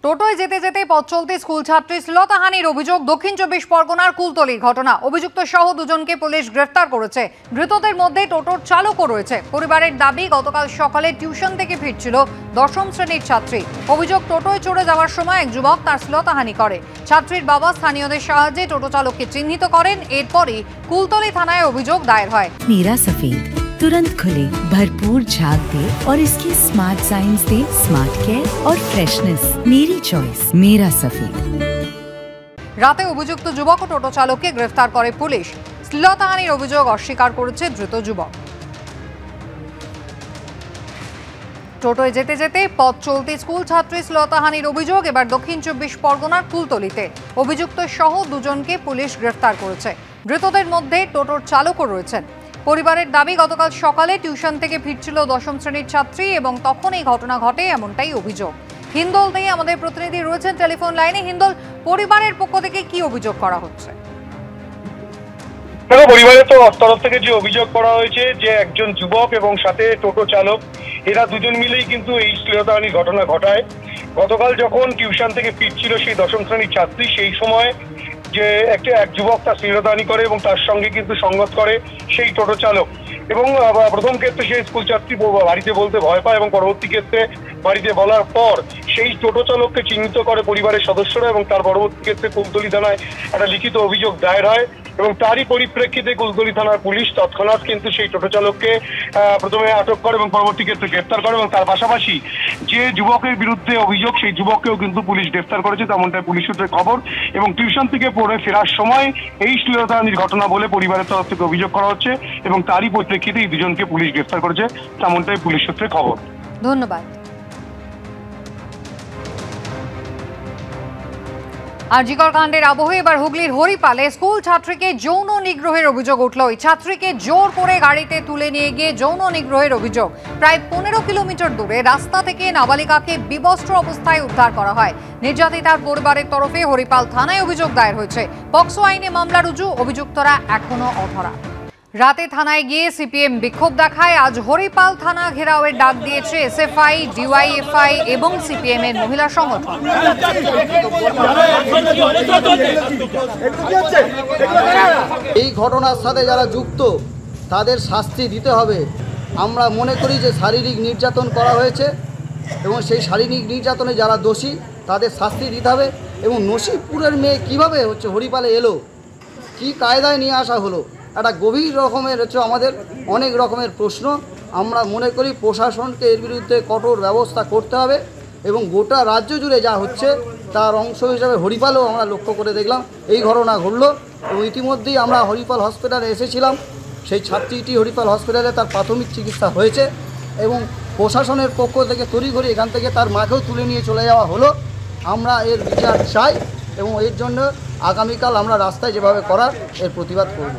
টোটোয় যেতে যেতে পথ চলতি স্কুল ছাত্রী শ্লীলতাহানির অভিযোগ দক্ষিণ ২৪ পরগনার কুলতলির ঘটনা। অভিযুক্ত সহ দুজনকে পুলিশ গ্রেফতার করেছে। ধৃতদের মধ্যে টোটোর চালকও রয়েছে। পরিবারের দাবি, গতকাল সকালে টিউশন থেকে ফিরছিল দশম শ্রেণীর ছাত্রী। অভিযোগ, টোটোয় চড়ে যাওয়ার সময় এক যুবক তার শ্লীলতাহানি করে। ছাত্রীর বাবা স্থানীয়দের সাহায্যে টোটো চালককে চিহ্নিত করেন। এরপরই কুলতলি থানায় অভিযোগ দায়ের হয়। मीरा सफेद तुरंत खुले, भरपूर झाग दे और इसकी स्मार्ट साइंस दे स्मार्ट केयर और फ्रेशनेस। मेरी चॉइस मेरा सफेद। রাতে অভিযুক্ত যুবক ও টোটো চালককে গ্রেফতার করে পুলিশ। শ্লীলতাহানির অভিযোগ অস্বীকার করেছে ধৃত যুবক। টোটোয় যেতে যেতে পথ চলতি স্কুল ছাত্রী শ্লীলতাহানির অভিযোগ এবার দক্ষিণ ২৪ পরগনার কুলতলিতে। অভিযুক্ত সহ দুজনকে পুলিশ গ্রেফতার করেছে। ধৃতদের মধ্যে টোটোর চালকও রয়েছেন। পরিবারের দাবি, গতকাল সকালে টিউশন থেকে ফিরছিল দশম শ্রেণীর ছাত্রী এবং তখন এই ঘটনা ঘটে, এমনটাই অভিযোগ। হিন্দল দিয়ে আমাদের প্রতিনিধি রয়েছেন টেলিফোন লাইনে। হিন্দল, পরিবারের পক্ষ থেকে কি অভিযোগ করা হচ্ছে? পরিবারের তরফ থেকে যে অভিযোগ করা হয়েছে যে একজন যুবক এবং সাথে টোটো চালক, এরা দুজন মিলেই কিন্তু এই শ্লীলতাহানির ঘটনা ঘটায়। গতকাল যখন টিউশন থেকে ফিরছিল সেই দশম শ্রেণীর ছাত্রী, সেই সময় যে এক যুবক তার শ্লীলতাহানি করে এবং তার সঙ্গে কিন্তু সঙ্গত করে সেই টোটো চালক। এবং প্রথম ক্ষেত্রে সেই স্কুল ছাত্রী বাড়িতে বলতে ভয় পায় এবং পরবর্তী ক্ষেত্রে বাড়িতে বলার পর সেই টোটো চালককে চিহ্নিত করে পরিবারের সদস্যরা এবং তার পরবর্তী ক্ষেত্রে কুলতলি থানায় একটা লিখিত অভিযোগ দায়ের হয়। এবং তারই পরিপ্রেক্ষিতে কুলতলি থানার পুলিশ তৎক্ষণাৎ কিন্তু সেই টোটো চালককে প্রথমে আটক করে এবং পরবর্তী ক্ষেত্রে গ্রেফতার করে। এবং তার পাশাপাশি যে যুবকের বিরুদ্ধে অভিযোগ, সেই যুবককেও কিন্তু পুলিশ গ্রেফতার করেছে, তেমনটাই পুলিশ সূত্রে খবর। এবং টিউশন থেকে পড়ে ফেরার সময় এই শ্লীলতাহানির ঘটনা বলে পরিবারের তরফ থেকে অভিযোগ করা হচ্ছে এবং তারই পরিপ্রেক্ষিতে এই দুজনকে পুলিশ গ্রেফতার করেছে, তেমনটাই পুলিশ সূত্রে খবর। ধন্যবাদ। আরজিকর কাণ্ডের আবহে এবার হুগলির হরিপালে স্কুল ছাত্রীকে যৌন নিগ্রহের অভিযোগ উঠল। ওই ছাত্রীকে জোর করে গাড়িতে তুলে নিয়ে গিয়ে যৌন নিগ্রহের অভিযোগ। প্রায় ১৫ কিলোমিটার দূরে রাস্তা থেকে নাবালিকাকে বিবস্ত্র অবস্থায় উদ্ধার করা হয়। নির্যাতিতার পরিবারের তরফে হরিপাল থানায় অভিযোগ দায়ের হয়েছে। পক্সো আইনে মামলা রুজু, অভিযুক্তরা এখনো অধরা। রাতে থানায় গিয়ে সিপিএম বিক্ষোভ দেখায়। আজ হরিপাল থানা ঘেরাওয়ের ডাক দিয়েছে এসএফআই, ডিওয়াইএফআই এবং সিপিএম এর মহিলা সংগঠন। এই ঘটনার সাথে যারা যুক্ত তাদের শাস্তি দিতে হবে। আমরা মনে করি যে শারীরিক নির্যাতন করা হয়েছে এবং সেই শারীরিক নির্যাতনে যারা দোষী তাদের শাস্তি দিতে হবে। এবং নসিবপুরের মেয়ে কিভাবে হরিপালে এলো, কি কায়দায় নিয়ে আসা হলো, একটা গভীর রকমের আমাদের অনেক রকমের প্রশ্ন। আমরা মনে করি প্রশাসনকে এর বিরুদ্ধে কঠোর ব্যবস্থা করতে হবে এবং গোটা রাজ্য জুড়ে যা হচ্ছে তার অংশ হিসাবে হরিপালেও আমরা লক্ষ্য করে দেখলাম এই ঘটনা ঘটল। এবং ইতিমধ্যেই আমরা হরিপাল হসপিটালে এসেছিলাম। সেই ছাত্রীটি হরিপাল হসপিটালে তার প্রাথমিক চিকিৎসা হয়েছে এবং প্রশাসনের পক্ষ থেকে তড়িঘড়ি এখান থেকে তার মাকেও তুলে নিয়ে চলে যাওয়া হলো। আমরা এর বিচার চাই এবং এর জন্য আগামীকাল আমরা রাস্তায় যেভাবে করার এর প্রতিবাদ করব।